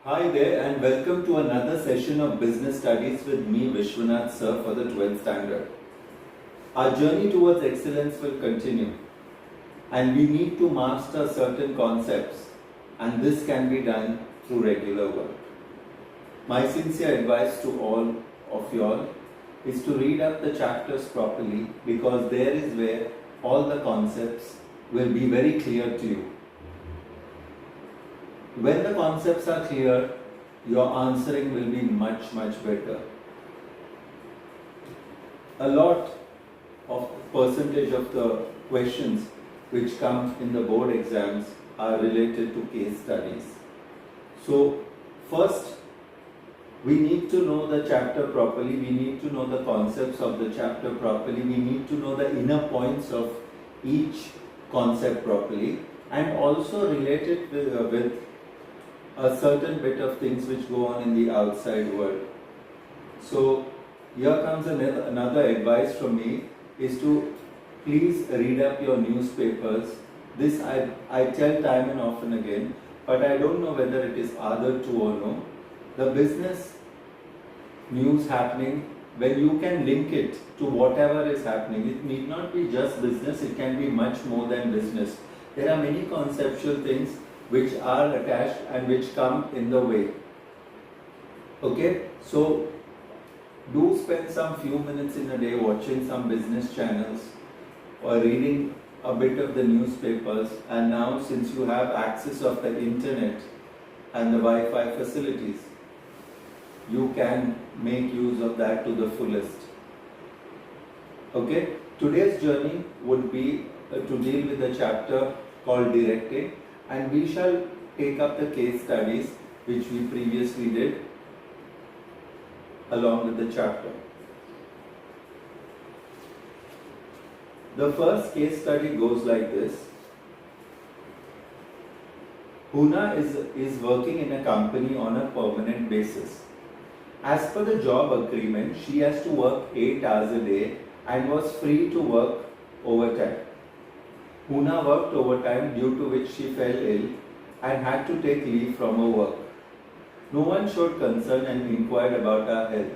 Hi there and welcome to another session of Business Studies with me Vishwanath Sir for the 12th standard. Our journey towards excellence will continue and we need to master certain concepts and this can be done through regular work. My sincere advice to all of y'all is to read up the chapters properly because there is where all the concepts will be very clear to you. When the concepts are clear, your answering will be much better. A lot of percentage of the questions which come in the board exams are related to case studies. So first, we need to know the chapter properly, we need to know the concepts of the chapter properly, we need to know the inner points of each concept properly and also relate it with a certain bit of things which go on in the outside world. So here comes another advice from me is to please read up your newspapers. This I tell time and often again, but I don't know whether it is other true or no. The business news happening, when you can link it to whatever is happening, it need not be just business, it can be much more than business. There are many conceptual things which are attached and which come in the way. Okay, so do spend some few minutes in a day watching some business channels or reading a bit of the newspapers, and now since you have access of the internet and the Wi-Fi facilities, you can make use of that to the fullest. Okay, today's journey would be to deal with a chapter called Directing, and we shall take up the case studies which we previously did along with the chapter. The first case study goes like this. Huna is working in a company on a permanent basis. As per the job agreement, she has to work 8 hours a day and was free to work overtime. Huna worked overtime, due to which she fell ill and had to take leave from her work. No one showed concern and inquired about her health.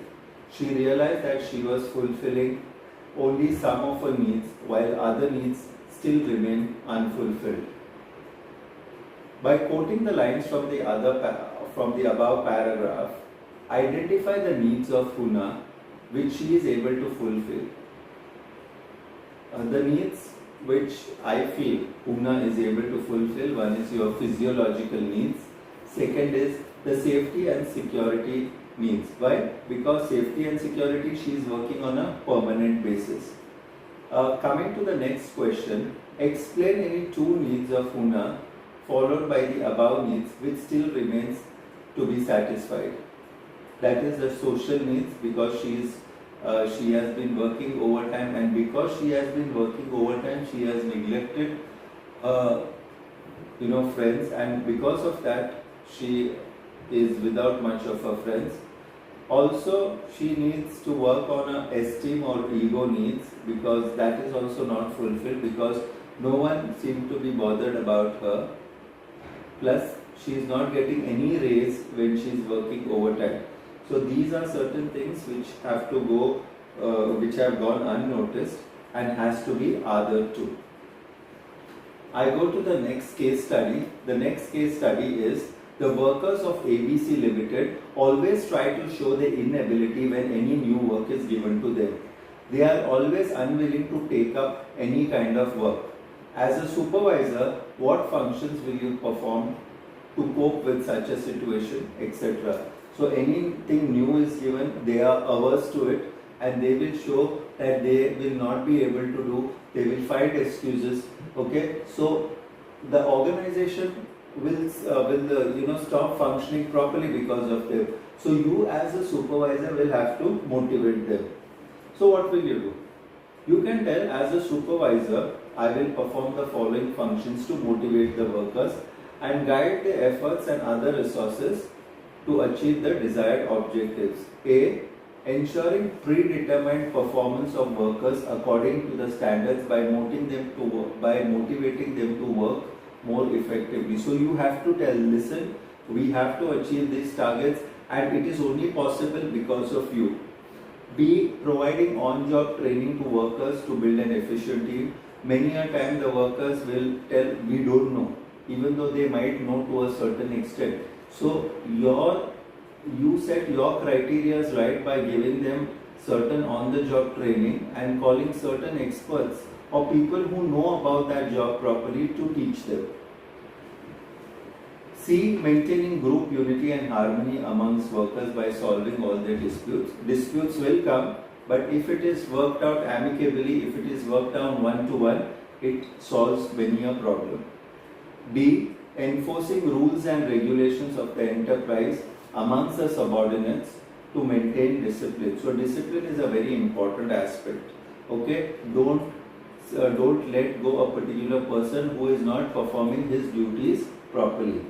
She realized that she was fulfilling only some of her needs while other needs still remained unfulfilled. By quoting the lines from the above paragraph, identify the needs of Huna which she is able to fulfill. The needs which I feel Huna is able to fulfill: one is your physiological needs, second is the safety and security needs. Why? Because safety and security she is working on a permanent basis. Coming to the next question, explain any two needs of Huna followed by the above needs which still remains to be satisfied. That is the social needs, because she has been working overtime, and because she has been working overtime she has neglected friends, and because of that she is without much of her friends. Also she needs to work on her esteem or ego needs, because that is also not fulfilled, because no one seems to be bothered about her. Plus she is not getting any raise when she is working overtime. So these are certain things which have to go, which have gone unnoticed and has to be added to. I go to the next case study. The next case study is the workers of ABC Limited always try to show their inability when any new work is given to them. They are always unwilling to take up any kind of work. As a supervisor, what functions will you perform to cope with such a situation, etc. So anything new is given, they are averse to it, and they will show that they will not be able to do, they will find excuses. Okay, so the organization will stop functioning properly because of them. So you as a supervisor will have to motivate them. So what will you do? You can tell, as a supervisor, I will perform the following functions to motivate the workers and guide their efforts and other resources to achieve the desired objectives. A. Ensuring predetermined performance of workers according to the standards by motivating them to work more effectively. So you have to listen We have to achieve these targets, and it is only possible because of you. B. Providing on-job training to workers to build an efficient team. Many a time the workers will tell, we don't know, even though they might know to a certain extent. So you set your criteria right by giving them certain on-the-job training and calling certain experts or people who know about that job properly to teach them. C. Maintaining group unity and harmony amongst workers by solving all their disputes. Disputes will come, but if it is worked out amicably, if it is worked out one-to-one, it solves many a problem. D. Enforcing rules and regulations of the enterprise amongst the subordinates to maintain discipline. So discipline is a very important aspect. Okay, don't let go a particular person who is not performing his duties properly.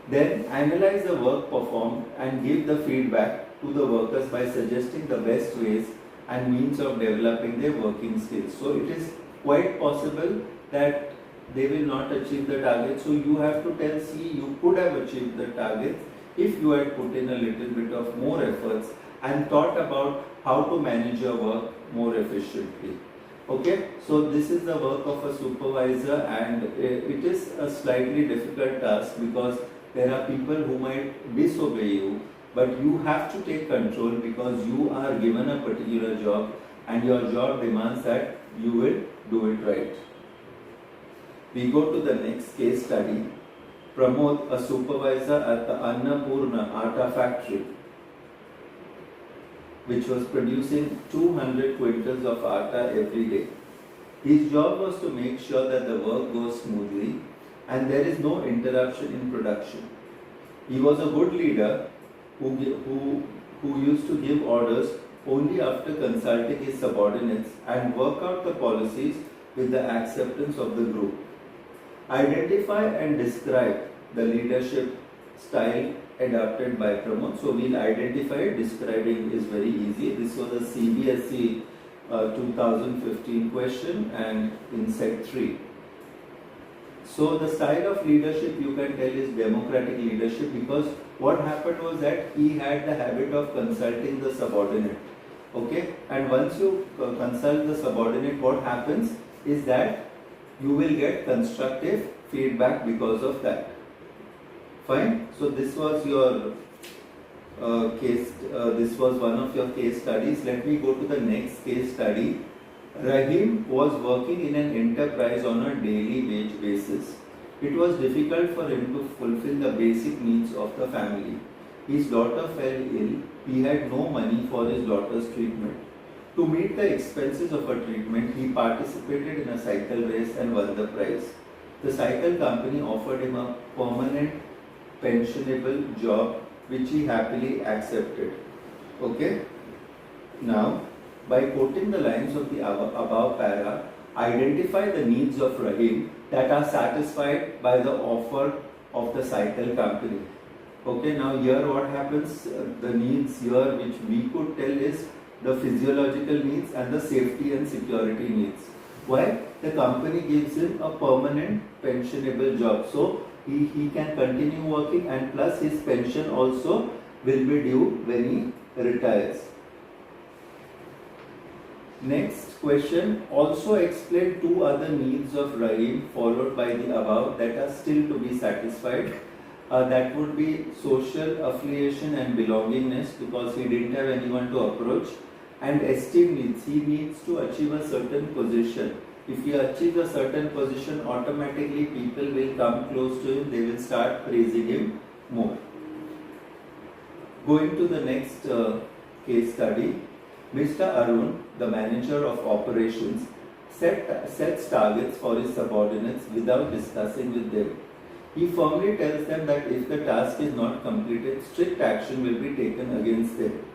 Then analyze the work performed and give the feedback to the workers by suggesting the best ways and means of developing their working skills. So it is quite possible that they will not achieve the target. So you have to tell, see, you could have achieved the target if you had put in a little bit of more efforts and thought about how to manage your work more efficiently. Okay, so this is the work of a supervisor, and it is a slightly difficult task because there are people who might disobey you, but you have to take control because you are given a particular job and your job demands that you will do it right. We go to the next case study. Pramod, a supervisor at the Annapurna Atta factory, which was producing 200 quintals of atta every day. His job was to make sure that the work goes smoothly and there is no interruption in production. He was a good leader who used to give orders only after consulting his subordinates and work out the policies with the acceptance of the group. Identify and describe the leadership style adopted by Pramod. So we'll identify it. Describing is very easy. This was a CBSE 2015 question and in set 3. So the style of leadership you can tell is democratic leadership, because what happened was that he had the habit of consulting the subordinate. Okay, and once you consult the subordinate, what happens is that you will get constructive feedback because of that. Fine. So this was your case. This was one of your case studies. Let me go to the next case study. Rahim was working in an enterprise on a daily wage basis. It was difficult for him to fulfill the basic needs of the family. His daughter fell ill. He had no money for his daughter's treatment. To meet the expenses of her treatment, he participated in a cycle race and won the prize. The cycle company offered him a permanent pensionable job, which he happily accepted. Okay? Now, by quoting the lines of the above para, identify the needs of Rahim that are satisfied by the offer of the cycle company. Okay, now here what happens, the needs here which we could tell is the physiological needs and the safety and security needs. Why? The company gives him a permanent pensionable job. So he can continue working, and plus his pension also will be due when he retires. Next question, also explain 2 other needs of Rahim followed by the above that are still to be satisfied. That would be social affiliation and belongingness, because he didn't have anyone to approach, and esteem needs. He needs to achieve a certain position. If he achieves a certain position, automatically people will come close to him, they will start praising him more. Going to the next case study, Mr. Arun, the manager of operations, sets targets for his subordinates without discussing with them. He firmly tells them that if the task is not completed, strict action will be taken against them.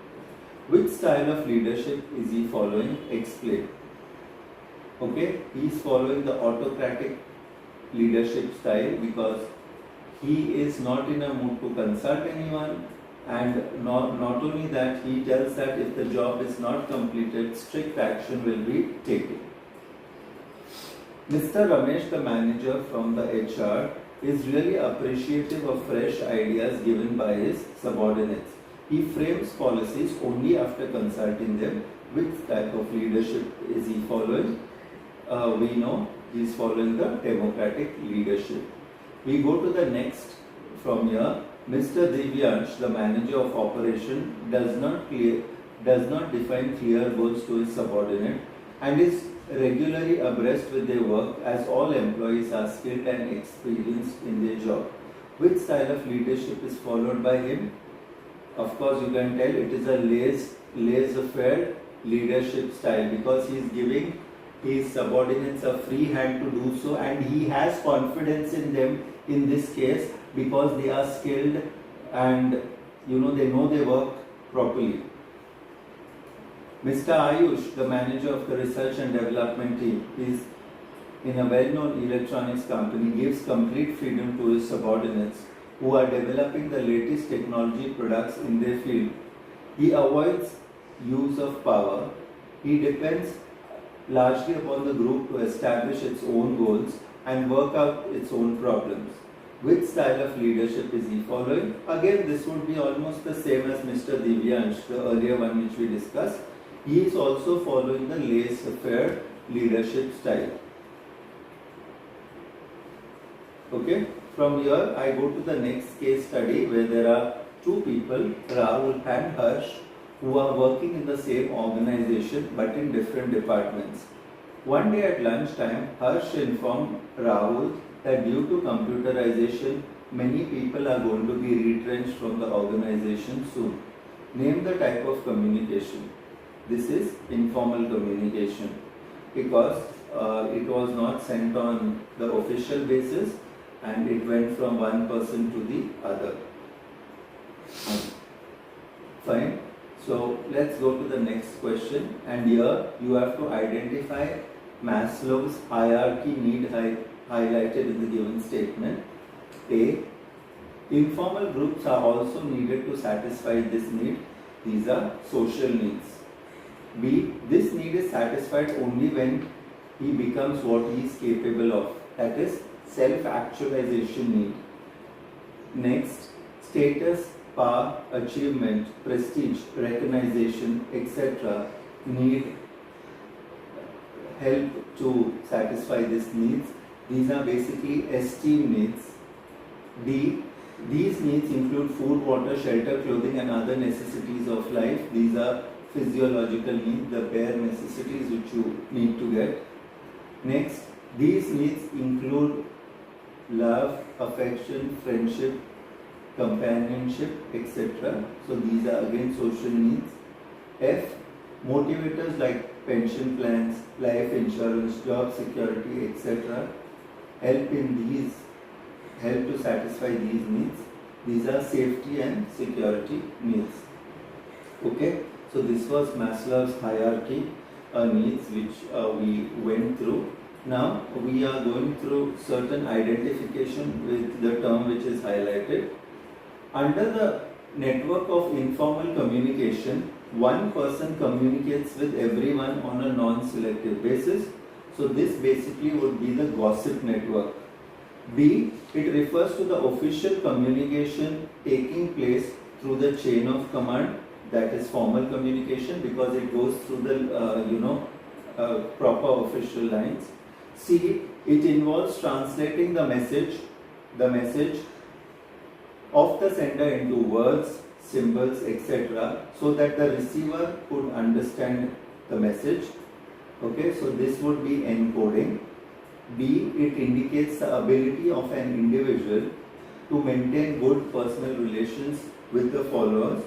Which style of leadership is he following? Explain. Okay, he is following the autocratic leadership style because he is not in a mood to consult anyone, and not only that, he tells that if the job is not completed, strict action will be taken. Mr. Ramesh, the manager from the HR, is really appreciative of fresh ideas given by his subordinates. He frames policies only after consulting them. Which type of leadership is he following? We know he is following the democratic leadership. We go to the next from here. Mr. Divyansh, the manager of operation, does not define clear goals to his subordinate and is regularly abreast with their work, as all employees are skilled and experienced in their job. Which style of leadership is followed by him? Of course, you can tell it is a laissez-faire leadership style, because he is giving his subordinates a free hand to do so, and he has confidence in them in this case because they are skilled and they know their work properly. Mr. Ayush, the manager of the research and development team, is in a well-known electronics company, gives complete freedom to his subordinates who are developing the latest technology products in their field. He avoids use of power. He depends largely upon the group to establish its own goals and work out its own problems. Which style of leadership is he following? Again, this would be almost the same as Mr. Divyansh, the earlier one which we discussed. He is also following the laissez-faire leadership style. Okay, from here I go to the next case study where there are two people, Rahul and Harsh, who are working in the same organization but in different departments. One day at lunchtime, Harsh informed Rahul that due to computerization, many people are going to be retrenched from the organization soon. Name the type of communication. This is informal communication because it was not sent on the official basis and it went from one person to the other. Fine. So let's go to the next question, and here you have to identify Maslow's hierarchy need highlighted in the given statement. A. Informal groups are also needed to satisfy this need. These are social needs. B. This need is satisfied only when he becomes what he is capable of. That is self-actualization need. Next, status, power, achievement, prestige, recognition, etc. need help to satisfy these needs. These are basically esteem needs. D. These needs include food, water, shelter, clothing and other necessities of life. These are physiological needs, the bare necessities which you need to get. Next, these needs include love, affection, friendship, companionship, etc. So these are again social needs. F. Motivators like pension plans, life insurance, job security, etc. help to satisfy these needs. These are safety and security needs. Okay, so this was Maslow's hierarchy needs which we went through. Now we are going through certain identification with the term which is highlighted. Under the network of informal communication, one person communicates with everyone on a non-selective basis. So this basically would be the gossip network. B. It refers to the official communication taking place through the chain of command, that is formal communication because it goes through the proper official lines. C. It involves translating the message of the sender into words, symbols, etc. so that the receiver could understand the message. Okay, so this would be encoding. B. It indicates the ability of an individual to maintain good personal relations with the followers.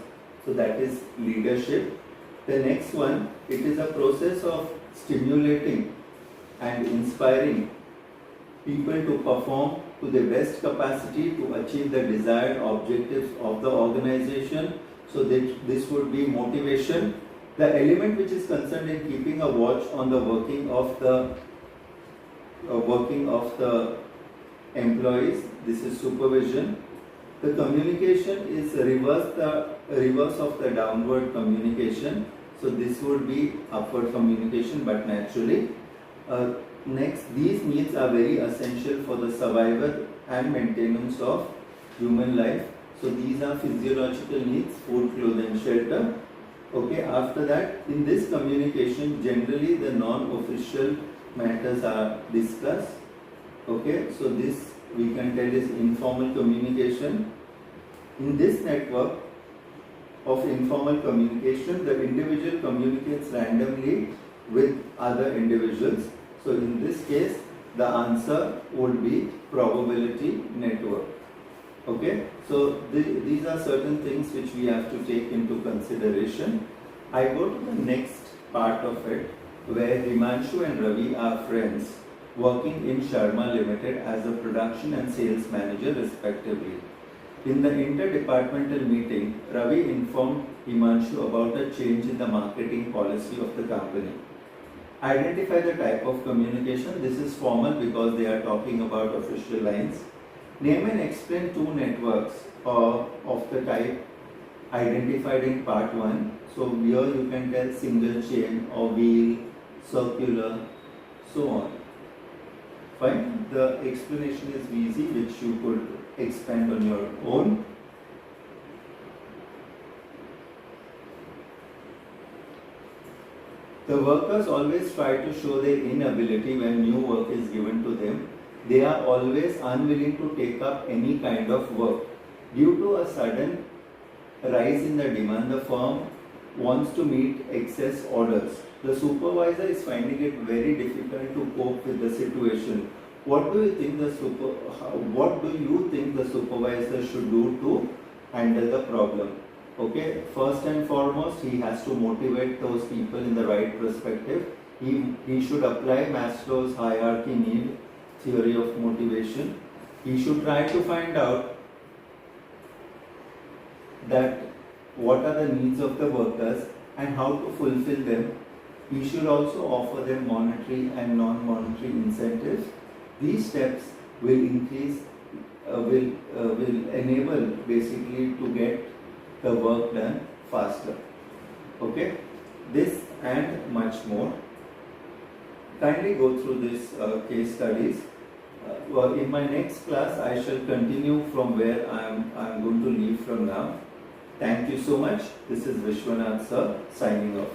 So that is leadership. The next one, it is a process of stimulating and inspiring people to perform to their best capacity to achieve the desired objectives of the organization. So that this would be motivation. The element which is concerned in keeping a watch on the working of the employees, this is supervision. The communication is reverse of the downward communication. So this would be upward communication, but naturally. next, these needs are very essential for the survival and maintenance of human life. So these are physiological needs: food, clothing, shelter. Okay, after that, in this communication, generally the non-official matters are discussed. Okay, so this we can tell is informal communication. In this network of informal communication, the individual communicates randomly with other individuals. So in this case, the answer would be probability network. Okay, so these are certain things which we have to take into consideration. I go to the next part of it, where Himanshu and Ravi are friends, working in Sharma Limited as a production and sales manager respectively. In the interdepartmental meeting, Ravi informed Himanshu about a change in the marketing policy of the company. Identify the type of communication. This is formal because they are talking about official lines. Name and explain two networks of the type identified in part 1. So here you can tell single chain or wheel, circular, so on. Fine. The explanation is easy, which you could expand on your own. The workers always try to show their inability when new work is given to them. They are always unwilling to take up any kind of work. Due to a sudden rise in the demand, the firm wants to meet excess orders. The supervisor is finding it very difficult to cope with the situation. What do you think the supervisor should do to handle the problem? Okay, first and foremost, he has to motivate those people in the right perspective. He should apply Maslow's hierarchy need theory of motivation. He should try to find out that what are the needs of the workers and how to fulfill them. He should also offer them monetary and non-monetary incentives. These steps will increase, will enable basically to get the work done faster. Okay, this and much more. Kindly go through these case studies. In my next class, I shall continue from where I am going to leave from now. Thank you so much. This is Vishwanath sir signing off.